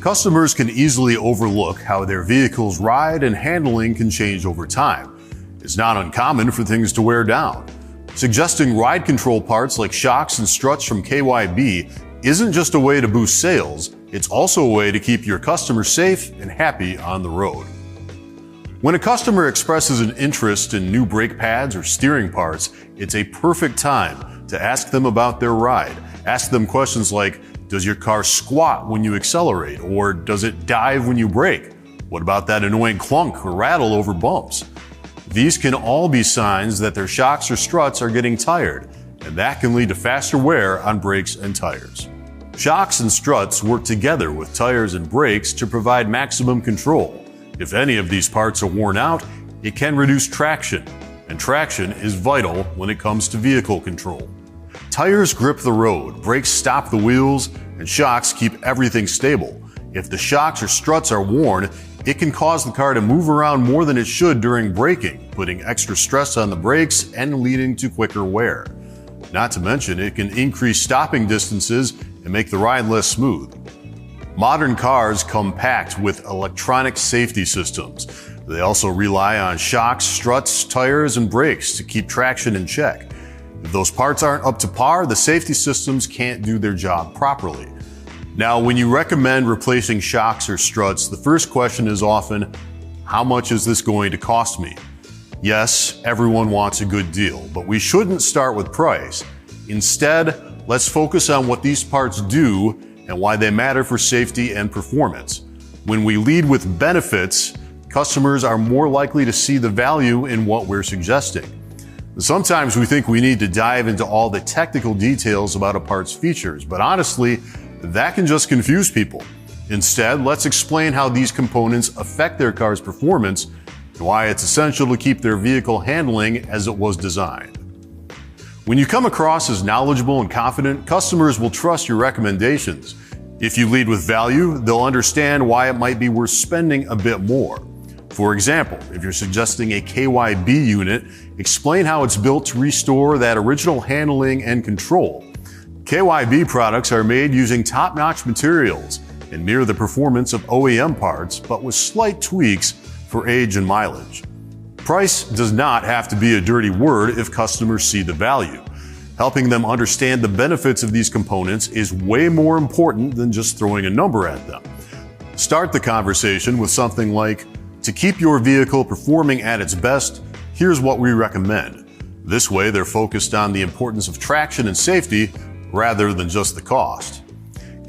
Customers can easily overlook how their vehicle's ride and handling can change over time. It's not uncommon for things to wear down. Suggesting ride control parts like shocks and struts from KYB isn't just a way to boost sales, it's also a way to keep your customers safe and happy on the road. When a customer expresses an interest in new brake pads or steering parts, it's a perfect time to ask them about their ride. Ask them questions like, does your car squat when you accelerate, or does it dive when you brake? What about that annoying clunk or rattle over bumps? These can all be signs that their shocks or struts are getting tired, and that can lead to faster wear on brakes and tires. Shocks and struts work together with tires and brakes to provide maximum control. If any of these parts are worn out, it can reduce traction, and traction is vital when it comes to vehicle control. Tires grip the road, brakes stop the wheels, and shocks keep everything stable. If the shocks or struts are worn, it can cause the car to move around more than it should during braking, putting extra stress on the brakes and leading to quicker wear. Not to mention, it can increase stopping distances and make the ride less smooth. Modern cars come packed with electronic safety systems. They also rely on shocks, struts, tires, and brakes to keep traction in check. If those parts aren't up to par, the safety systems can't do their job properly. Now, when you recommend replacing shocks or struts, the first question is often, how much is this going to cost me? Yes, everyone wants a good deal, but we shouldn't start with price. Instead, let's focus on what these parts do and why they matter for safety and performance. When we lead with benefits, customers are more likely to see the value in what we're suggesting. Sometimes we think we need to dive into all the technical details about a part's features, but honestly, that can just confuse people. Instead, let's explain how these components affect their car's performance and why it's essential to keep their vehicle handling as it was designed. When you come across as knowledgeable and confident, customers will trust your recommendations. If you lead with value, they'll understand why it might be worth spending a bit more. For example, if you're suggesting a KYB unit, explain how it's built to restore that original handling and control. KYB products are made using top-notch materials and mirror the performance of OEM parts, but with slight tweaks for age and mileage. Price does not have to be a dirty word if customers see the value. Helping them understand the benefits of these components is way more important than just throwing a number at them. Start the conversation with something like, to keep your vehicle performing at its best, here's what we recommend. This way, they're focused on the importance of traction and safety rather than just the cost.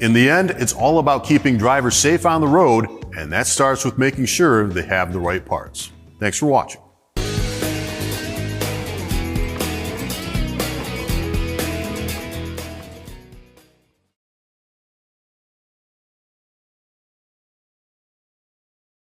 In the end, it's all about keeping drivers safe on the road, and that starts with making sure they have the right parts. Thanks for watching.